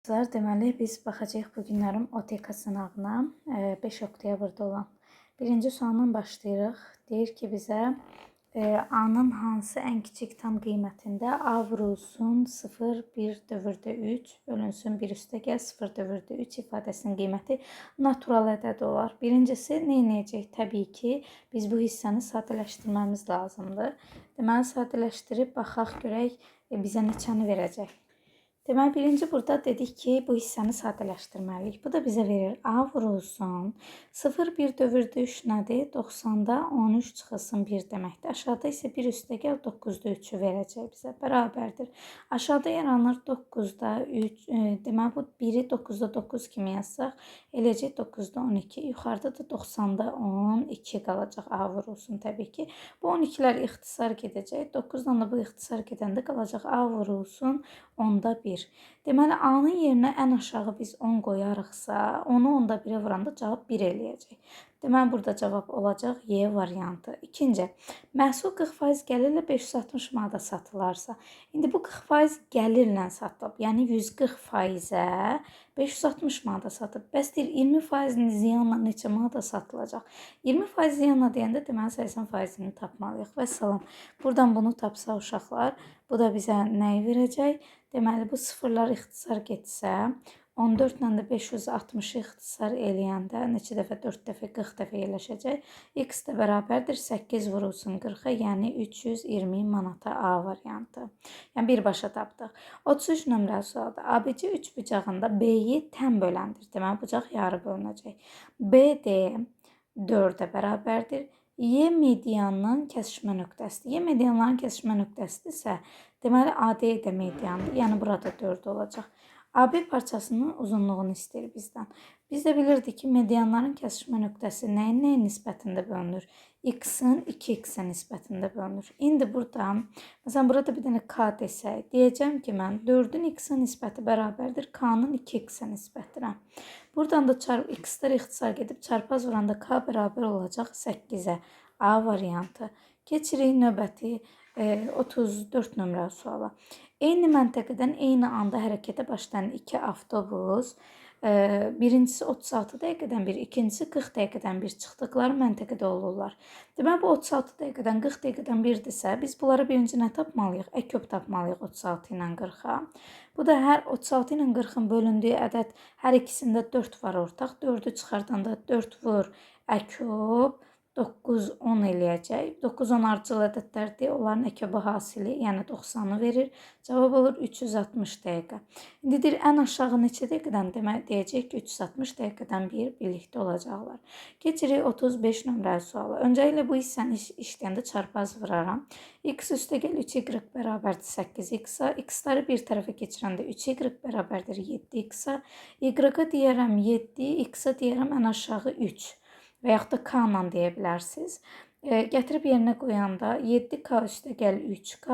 Deməli, biz baxacağıq bu günlərin OTK sınağına 5 oktyabrda olan. Birinci sualdan başlayırıq. Deyir ki, bizə A-nın hansı ən kiçik tam qiymətində A vurulsun 0,1/3 bölünsün 1/0,3 ifadəsinin qiyməti natural ədəd olar. Birincisi, nə edəcək? Təbii ki, biz bu hissəni sadələşdirməmiz lazımdır. Deməli, sadələşdirib baxaq görək bizə neçəni verəcək. Deməli, birinci burada dedik ki, bu hissəni sadələşdirməliyik. Bu da bizə verir A vurulsun 0,1/3 nədir? 90-da 13 çıxılsın 1 deməkdir. Aşağıda isə 1/9/3-ü verəcək bizə. Bərabərdir. Aşağıda yaranır 9-da 3. Deməli, bu 1-i 9-da 9 kimi yazsaq, eləcək 9-da 12. Yuxarıda da 90-da 12 qalacaq A vurulsun təbii ki. Bu 12-lər ixtisar gedəcək. 9-dan da bu ixtisar gedəndə qalacaq A vurulsun 10-da 1. Deməli, A-nın yerinə ən aşağı biz 10 qoyarıqsa, onu 10-da 1-ə vuranda cavab 1 eləyəcək. Deməli, burada cavab olacaq Y variantı. İkinci, məhsul 40% gəlirlə 560 manata satılarsa, indi bu 40% gəlirlə satılıb, yəni 140%-ə 560 manata satıb. Bəs deyir, 20% ziyanla neçə manata satılacaq? 20% ziyanla deyəndə deməli 80%-ni tapmalıyıq. Vəssalam. Buradan bunu tapsa uşaqlar, bu da bizə nəyi verəcək? Deməli, bu sıfırlar ixtisar getsə, 14 ilə də 560-ı ixtisar eləyəndə neçə dəfə? 4 dəfə, 40 dəfə yerləşəcək. X də bərabərdir 8 vurulsun 40-a, yəni 320 manata A variantı. Yəni, birbaşa tapdıq. 33 nömrəli sualda ABC 3 bucağında B-yi tən böləndir. Deməli, bucaq yarı bölünəcək. BD 4-ə bərabərdir. Y medianın kəsişmə nöqtəsidir. Y medianların kəsişmə nöqtəsidirsə, deməli, AD də mediandır. Yəni, burada 4 olacaq. AB parçasının uzunluğunu istəyir bizdən. Biz də bilirdik ki, medianların kəsişmə nöqtəsi nəyin nisbətində bölünür? X-in 2X-ə nisbətində bölünür. İndi burada, məsələn, burada bir dənə K desək, deyəcəm ki, mən 4-ün X-ə nisbəti bərabərdir, K-nın 2X-ə nisbətinə. Buradan da X-lər ixtisar gedib çarpaz vuranda K bərabər olacaq 8-ə. A variantı. Keçirik növbəti 34 nömrəli suala. Eyni məntəqədən eyni anda hərəkətə başlayan 2 avtobus, birincisi 36 dəqiqədən bir, ikincisi 40 dəqiqədən bir çıxdıqları məntəqədə olurlar. Deməli, bu 36 dəqiqədən 40 dəqiqədən birdirsə, biz bunları birinci nə tapmalıyıq? Əköb tapmalıyıq 36 ilə 40-a. Bu da hər 36 ilə 40-ın bölündüyü ədəd hər ikisində 4 var ortaq. 4-ü çıxardanda 4 vur əköb 9, 10 eləyəcək. 9, 10 ardıcıl ədədlərdir. Onların əköbü hasili, yəni 90-ı verir. Cavab olur 360 dəqiqə. İndi deyir, ən aşağı neçə dəqiqədən demək deyəcək ki, 360 dəqiqədən bir birlikdə olacaqlar. Keçirik 35 nömrəli suala. Öncəliklə bu hissəni işləyəndə çarpaz vuraram. X üstəgəl 3y bərabərdir 8x-a. X-ları bir tərəfə keçirəndə 3y bərabərdir 7x-a. Y-a deyərəm 7, X-a deyərəm ən aşağı 3. Və yaxud da K ilə deyə bilərsiniz. Gətirib yerinə qoyanda 7K üstəgəl 3K,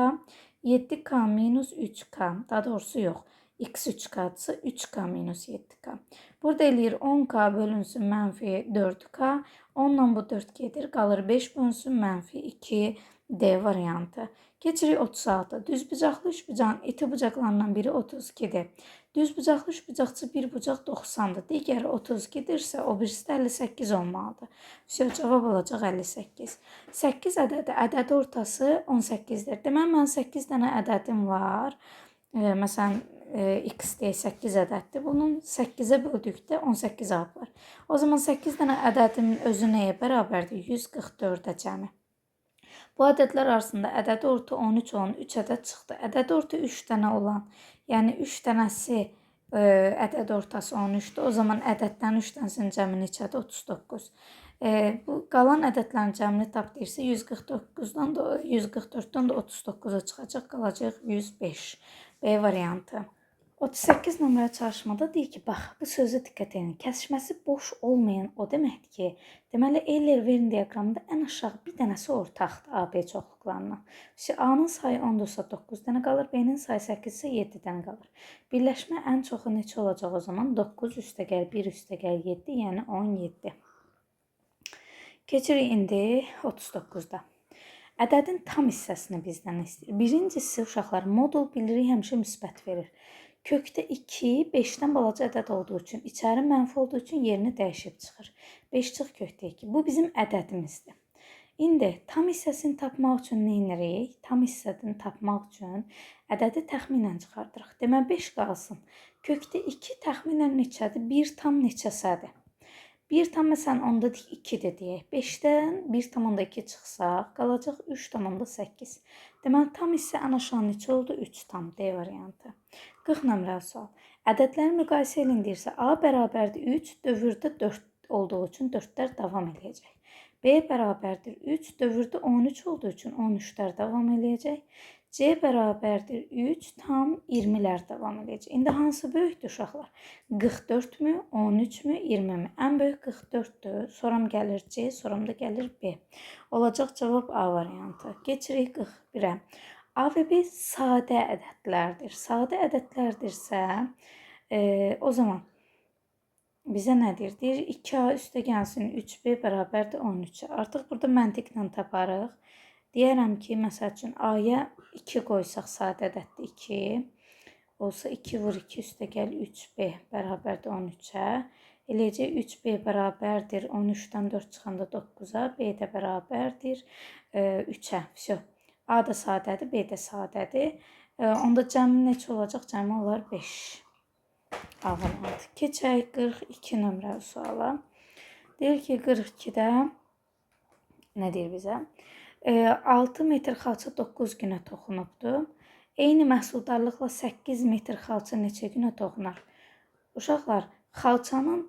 7K minus 3K, daha doğrusu yox, X 3K-dırsa 3K minus 7K. Burada eləyir 10K bölünsün mənfi 4K, 10 ilə bu 4 gedir, qalır 5 bölünsün mənfi 2 D variantı. Keçirik 36. Düzbucaqlı üçbucağın iti bucaqlarından biri 32-dir. Düzbucaqlı üçbucaqçı bir bucaq 90-dır. Digəri 32-dirsə, o birisi də 58 olmalıdır. Cavab olacaq 58. 8 ədədi ortası 18-dir. Deməli, mən 8 dənə ədədim var. Məsələn, X deyək 8 ədəddir. Bunun 8-ə böldükdə 18 ad var. O zaman 8 dənə ədədimin özü nəyə bərabərdir? 144-ə cəmi. Bu ədədlər arasında ədədi orta 13 olan 3 ədəd çıxdı. Ədədi orta 3 dənə olan, yəni 3 dənəsi ədəd ortası 13-dür. O zaman ədəddən 3 dənəsinin cəmi neçədir? 39. Bu qalan ədədlərin cəmini tap deyirsə 144-dən də 39-a çıxacaq, qalacaq 105. B variantı. 38 nömrəli çalışmada deyir ki, bax, bu sözə diqqət edin. Kəsişməsi boş olmayan o deməkdir ki, deməli, Euler-Verin diaqramında ən aşağı bir dənəsi ortaqdır AB çoxluqlarına. A-nın sayı 10-dursa 9 dənə qalır, B-nin sayı 8-isə 7 dənə qalır. Birləşmə ən çoxu neçə olacaq o zaman? 9 üstəgəl 1 üstəgəl 7, yəni 17. Keçirik indi 39-da. Ədədin tam hissəsini bizdən istəyir. Birincisi, uşaqlar, modul bilirik həmişə müsbət verir. Kökdə 2, 5-dən balaca ədəd olduğu üçün, içəri mənfi olduğu üçün yerini dəyişib çıxır. 5 çıx kökdə 2. Bu bizim ədədimizdir. İndi tam hissəsini tapmaq üçün nə edirik? Tam hissəsini tapmaq üçün ədədi təxminən çıxardırıq. Deməli 5 qalsın. Kökdə 2 təxminən neçədir? 1 tam neçəsədir? 1 tam məsələn onda 2-dir deyək. 5-dən 1 tam onda 2 çıxsaq, qalacaq 3 tam onda 8. Deməli tam hissə ən aşağı neçə oldu? 3 tam D variantı. 40 nömrəli sual. Ədədlərin müqayisə edilirsə A bərabərdir 3, dövrdə 4 olduğu üçün 4-lər davam edəcək. B bərabərdir 3, dövrdə 13 olduğu üçün 13-lər davam edəcək. C bərabərdir 3, tam 20-lər davam edəcək. İndi hansı böyükdür uşaqlar? 44 mü, 13 mü, 20 mi? Ən böyük 44-dür. Soram gəlir C, soram da gəlir B. Olacaq cavab A variantı. Keçirik 41-ə. A və B sadə ədədlərdir. Sadə ədədlərdirsə, o zaman bizə nə deyir? Deyir 2A üstə gəlsin 3B bərabərdir 13-ə. Artıq burada məntiqlə taparıq. Deyərəm ki, məsəl üçün A-ya 2 qoysaq sadə ədəddir 2. Olsa 2 vur 2 üstə gəl 3B bərabərdir 13-ə. Eləcək 3B bərabərdir 13-dən 4 çıxanda 9-a. B də bərabərdir 3-ə. Vəsə. A da sadədir, B də sadədir. Onda cəmi neçə olacaq? Cəmi olar 5. A variantı. Keçək 42 nömrəli suala. Deyir ki, 42-də nə deyir bizə? 6 metr xalça 9 günə toxunubdur. Eyni məhsuldarlıqla 8 metr xalça neçə günə toxunar? Uşaqlar, xalçanın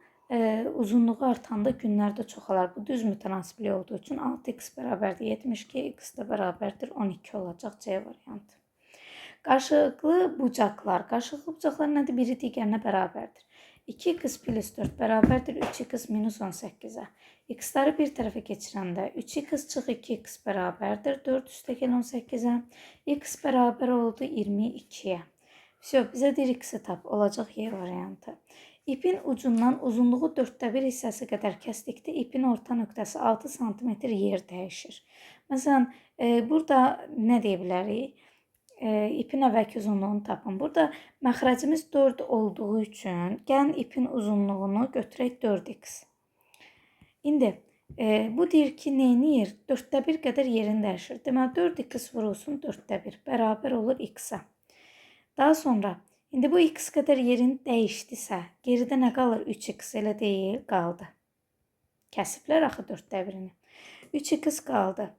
uzunluğu artanda günlərdə çoxalar. Bu düz mütənasiblik olduğu üçün 6x bərabərdir 72, x də bərabərdir 12 olacaq C variantı. Qarşılıqlı bucaqlar. Qarşılıqlı bucaqlar nədir? Biri digərinə bərabərdir. 2x plus 4 bərabərdir 3x minus 18-ə. X-ları bir tərəfə keçirəndə 3x çıx 2x bərabərdir 4 üstə gəl 18-ə. X bərabər oldu 22-yə. Vəsə, bizə deyir x-i tap. Olacaq Y variantı. İpin ucundan uzunluğu 1/4 hissəsi qədər kəsdikdə ipin orta nöqtəsi 6 sm yer dəyişir. Məsələn, burada nə deyə bilərik? İpin əvvəlki uzunluğunu tapın. Burada məxrəcimiz 4 olduğu üçün gəlin ipin uzunluğunu götürək 4x. İndi bu deyir ki, neyniyir? 1/4 qədər yerini dəyişir. Deməli 4x vurulsun 1/4 bərabər olur x-ə. Daha sonra indi bu x qədər yerini dəyişdisə, geridə nə qalır? 3x elə deyil, qaldı. Kəsiblər axı 1/4-ni. 3x qaldı.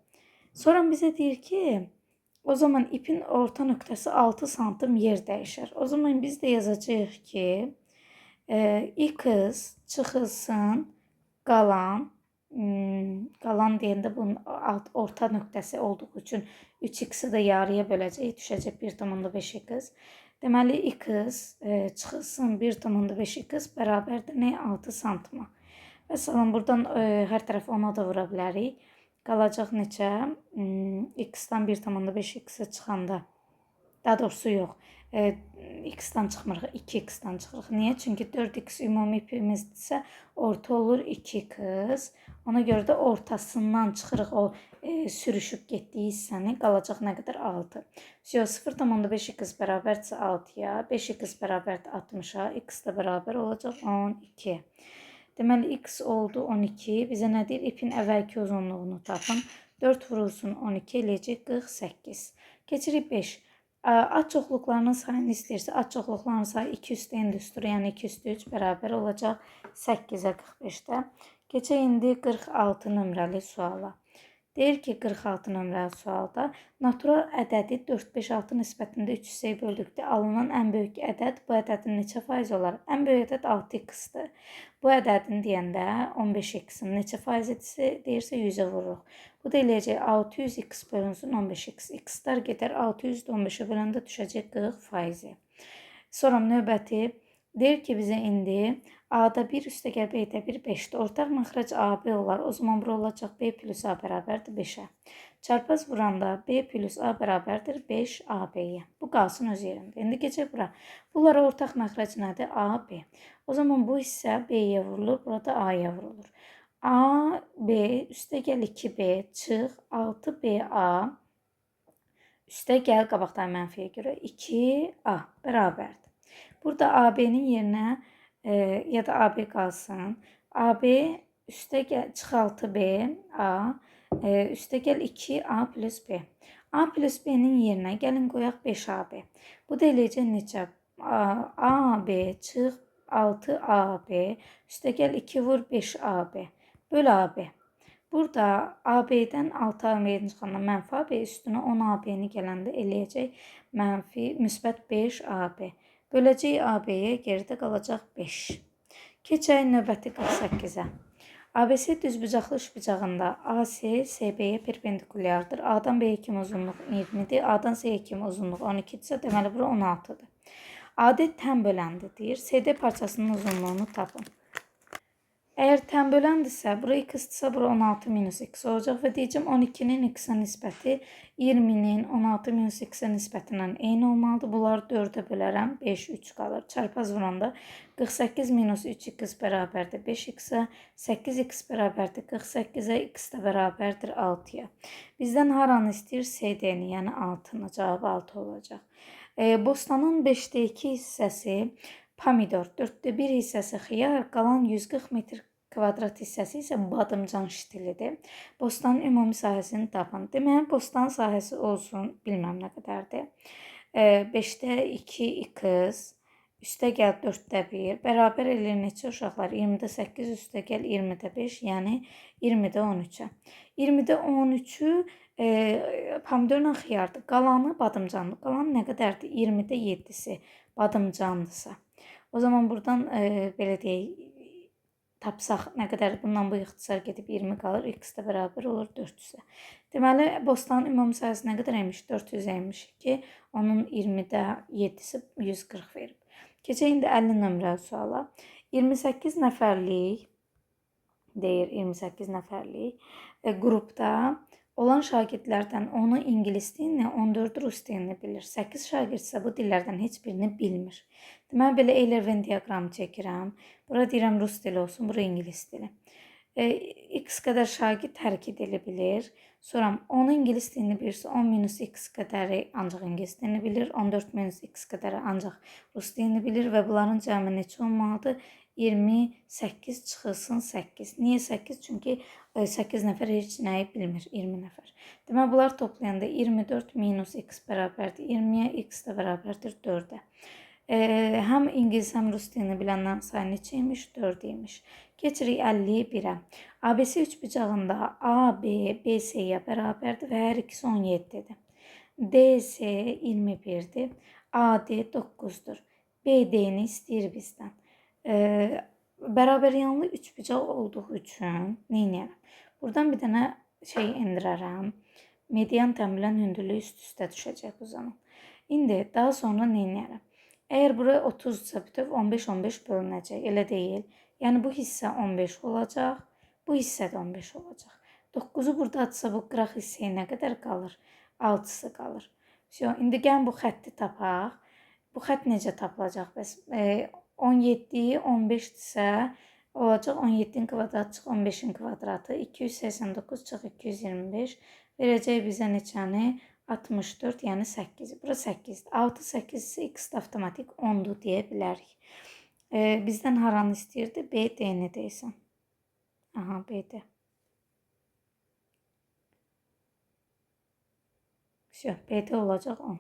Sonra bizə deyir ki, o zaman ipin orta nöqtəsi 6 sm yer dəyişir. O zaman biz də yazacağıq ki, x çıxılsın qalan deyəndə bunun orta nöqtəsi olduğu üçün 3x-i də yarıya böləcək, düşəcək 1/5x. Deməli, x çıxılsın 1/5x bərabərdir nə? 6 sm. Məsələn, buradan hər tərəf 10-a da vura bilərik. Qalacaq neçə? X-dan 1/5x-ə çıxanda. Daha doğrusu yox. X-dan çıxmırıq, 2x-dan çıxırıq. Niyə? Çünki 4x ümumi ipimizdirsə, orta olur 2x. Ona görə də ortasından çıxırıq o sürüşüb getdiyi hissəni. Qalacaq nə qədər? 6. 0,5x bərabərdirsə 6-ya, 5x bərabərdir 60-a, x də bərabər olacaq 12. Deməli, x oldu 12. Bizə nə deyir? İpin əvvəlki uzunluğunu tapın. 4 vurulsun 12 eləyəcək 48. Keçirik 5. Ad çoxluqlarının sayını istəyirsə, ad çoxluqlarının sayı 2 üstə n düsturu, yəni 2 üstə 3 bərabər olacaq 8-ə 45-də. Keçək indi 46 nömrəli suala. Deyir ki, 46 nömrəli sualda natural ədədi 4, 5, 6 nisbətində 3 hissəyə böldükdə alınan ən böyük ədəd bu ədədin neçə faiz olar? Ən böyük ədəd 6x-dir. Bu ədədin deyəndə 15x-in neçə faizidirsə deyirsə 100-ə vururuq. Bu da eləyəcək 600x bölünsün 15x. X-lar gedər 600 15-ə böləndə düşəcək 40%. Sonra növbəti deyir ki, bizə indi A-da 1 üstə gəl B-də 1 5-dir. Ortaq məxrəc AB olar. O zaman bura olacaq B plus A bərabərdir 5-ə. Çarpaz vuranda B plus A bərabərdir 5 AB-yə. Bu qalsın öz yerində. İndi keçək bura. Bunlara ortaq məxrəc nədir? A, B. O zaman bu hissə B-yə vurulur. Burada A-ya vurulur. A, B üstə gəl 2B çıx 6BA üstə gəl qabaqdan mənfiyə görə 2A bərabərdir. Burada AB'nin yerinə ya da AB qalsın. AB üstə gəl çıxaltı B A üstə gəl 2A plus B. A plus B-nin yerinə gəlin qoyaq 5AB. Bu da eləyəcək neçə? AB çıx 6AB üstə gəl 2 vur 5AB böl AB. Burada AB-dən 6AB-ni çıxanda mənfi AB üstünə 10AB-ni gələndə eləyəcək mənfi müsbət 5AB. Böləcək AB-yə geridə qalacaq 5. Keçək növbəti 48-ə. ABC düzbucaqlı üçbucağında AC SB-yə perpendikulyardır. A-dan B-yə kimi uzunluq 20-dir. A-dan C-yə kimi uzunluq 12-dirsə, deməli bura 16-dır. AD tən böləndidir. CD parçasının uzunluğunu tapın. Əgər tən böləndirsə, bura x-dirsə, bura 16 minus x olacaq və deyəcəm 12-nin x-ə nisbəti 20-nin 16 minus x-ə nisbətindən eyni olmalıdır. Bunları 4-ə bölərəm, 5, 3 qalır. Çarpaz vuranda 48 minus 3x bərabərdir 5x-ə, 8x bərabərdir 48-ə, x də bərabərdir 6-ya. Bizdən haranı istəyir? CD-ni, yəni 6-nı. Cavab 6 olacaq. Bostanın 5-də 2 hissəsi pomidor, 4-də 1 hissəsi xiyar, qalan 140 metr kvadrat hissəsi isə badımcan ştilidir. Bostanın ümumi sahəsini tapın. Deməli, bostan sahəsi olsun, bilməm nə qədərdir. 5-də 2x, üstə gəl 4-də 1, bərabər eləyir neçə uşaqlar? 20-də 8, üstə gəl 20-də 5, yəni 20-də 13-ə. 20-də 13-ü pomidorla xiyardır. Qalanı badımcandır. Qalan nə qədərdir? 20-də 7-si badımcandırsa. O zaman buradan belə deyək, tapsaq nə qədər bundan bu ixtisar gedib 20 qalır. X də bərabər olur 400-ə. Deməli, bostanın ümumi sayısı nə qədər imiş? 400 imiş ki, onun 20-də 7-si 140 verib. Keçək indi 50 nömrəli suala. 28 nəfərlik deyir, 28 nəfərlik qrupda olan şagirdlərdən onu ingilis dilini, 14 rus dilini bilir. 8 şagirdsə bu dillərdən heç birini bilmir. Deməli, belə Eyler-Venn diaqramı çəkirəm. Bura deyirəm rus dili olsun, bura ingilis dili. X qədər şagird hər iki dili bilir. Sonra 10 ingilis dilini bilirsə, 10 minus x qədəri ancaq ingilis dilini bilir. 14 minus x qədəri ancaq rus dilini bilir və bunların cəmi neçə olmalıdır? 28 çıxılsın 8. Niyə 8? Çünki 8 nəfər heç nəyi bilmir, 20 nəfər. Deməli, bunlar toplayanda 24 minus x bərabərdir 20-yə, x də bərabərdir 4-ə. Həm ingilis, həm rus dilini bilənlərin sayı neçə imiş? 4 imiş. Keçirik 51-ə. ABC üçbucağında AB, BC-yə bərabərdir və hər ikisi 17-dir. DC 21-dir, AD 9-dur. BD-ni istəyir bizdən. Bərabər yanlı üçbucaq olduğu üçün nə edərəm? Buradan bir dənə şey endirərəm. Median tənbilən hündürlüyü üst-üstə düşəcək bu zaman. İndi daha sonra nə edərəm? Əgər bura 30-sa bütöv 15-15 bölünəcək, elə deyil. Yəni bu hissə 15 olacaq, bu hissə də 15 olacaq. 9-u burada atsa bu qıraq hissəyə nə qədər qalır? 6-sı qalır. İndi gəlin bu xətti tapaq. Bu xətt necə tapılacaq? Bəs 17-yi 15-dirsə olacaq 17-nin kvadratı çıx 15-in kvadratı 289 çıx 225 verəcək bizə neçəni? 64, yəni 8. Bura 8-dir. 6, 8 isə x də avtomatik 10-dur deyə bilərik. Bizdən haranı istəyirdi? BD-ni deyəsən. Aha, BD. BD olacaq 10.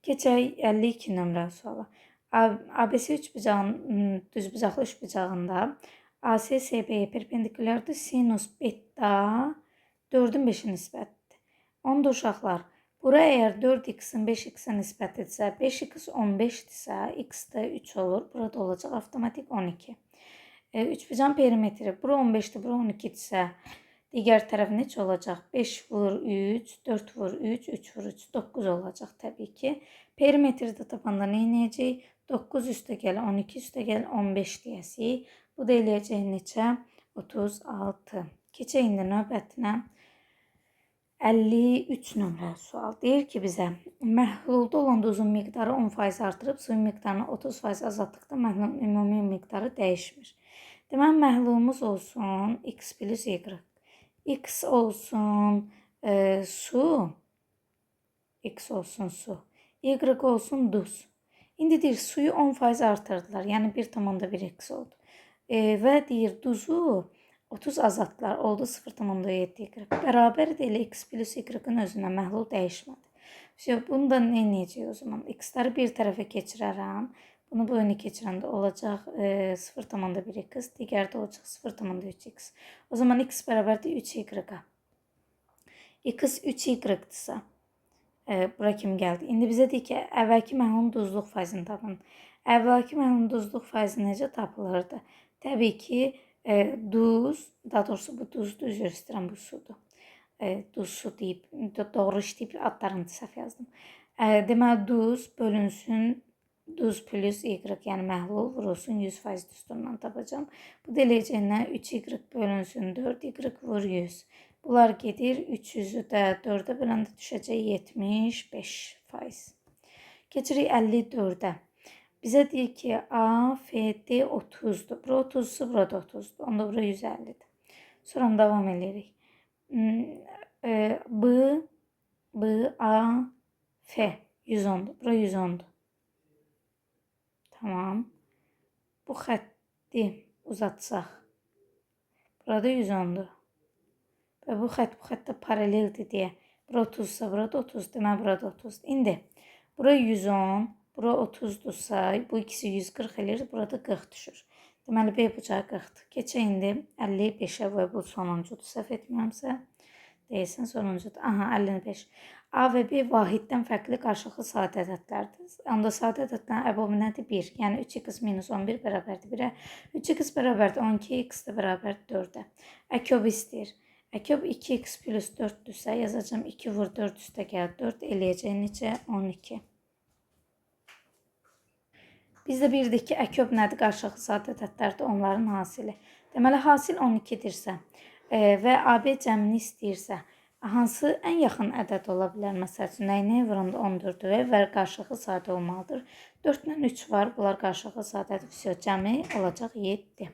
Keçək 52 nömrəli suala. ABC düzbucaqlı üçbucağında AC SB-yə perpendikulyardır. Sinus beta 4-ün 5-ə nisbətdir. Onda uşaqlar, bura əgər 4x-in 5x-ə nisbətidirsə, 5x 15-dirsə, x də 3 olur. Burada olacaq avtomatik 12. Üçbucağın perimetri, bura 15-dir, bura 12-dirsə, digər tərəf neçə olacaq? 5 vur 3, 4 vur 3, 3 vur 3, 9 olacaq təbii ki. Perimetri də tapanda nə edəcək? 9 üstə gəl 12 üstə gəl 15 deyəsik. Bu da eləyəcək neçə? 36. Keçək indi növbətinə. 53 nömrəli sual. Deyir ki bizə, məhlulda olan duzun miqdarı 10% artırıb, suyun miqdarını 30% azaltdıqda məhlulun ümumi miqdarı dəyişmir. Deməli, məhlulumuz olsun x plus y. X olsun su. X olsun su. Y olsun duz. İndi deyir suyu 10% artırdılar. Yəni 1,1x oldu. Və deyir duzu 30 azaltdılar. Oldu 0,7 y. Bərabərdir elə x plus y-ın özünə məhlul dəyişmədi. Bunu da nə edəcəyik o zaman? X-ləri bir tərəfə keçirərəm. Bunu bu yönə keçirəndə olacaq 0,1x, digəri də olacaq 0,3x. O zaman x bərabərdir 3y-a. X 3y-dırsa, bura kimi gəldi. İndi bizə deyir ki, əvvəlki məhlulun duzluq faizini tapın. Əvvəlki məhlulun duzluq faizi necə tapılırdı? Təbii ki, duz, daha doğrusu bu duzdur, üzr istəyirəm, bu sudur. Duz su deyib, doğru işləyib adlarını səhv yazdım. Deməli, duz bölünsün duz plus y, yəni məhlul vurulsun 100% düsturundan tapacağım. Bu da eləyəcəyinə 3y bölünsün 4y vur 100. Bunlar gedir, 300'ü də 4'ə böləndə düşəcək 75%. Keçirik 54'ə. Bizə deyir ki, A, F, D 30'dur. Bura 30'dur, bura da 30'dur. Onda bura 150'dir. Sonra devam edirik. B, A, F 110'dur. Bura 110'dur. Tamam. Bu xətti uzatsaq. Burada 110'dur. Və bu xəttə paraleldir deyə. Bura 30'sa, burada 30, demək burada 30. İndi bura 110, bura 30'dursa, bu ikisi 140 elir, burada 40 düşür. Deməli B bucağı 40'dır. Keçək indi 55'ə və bu sonuncudur. Səhv etmirəmsə, deyilsin sonuncudur. Aha, 55. A və B vahiddən fərqli qarşılıqlı sadə ədədlərdir. Onda sadə ədədlərin əbəbi nədir? 1. Yəni 3x minus 11 bərabərdir 1-ə. 3x bərabərdir 12, x də bərabərdir 4-ə. Əköb istəyir. Əköb 2x plus 4'dürsə, yazacağım 2 vur 4 üstə gəl 4 eləyəcək necə? 12. Biz də bildik ki, əköb nədir? Qarşılıqlı sadə ədədlərdir, onların hasili. Deməli, hasil 12'dirsə və AB cəmini istəyirsə, hansı ən yaxın ədəd ola bilər? Məsəl üçün, nəyə vuranda 14'dür və qarşılıqlı sadə olmalıdır. 4 ilə 3 var, bunlar qarşılıqlı sadədir. Cəmi olacaq 7.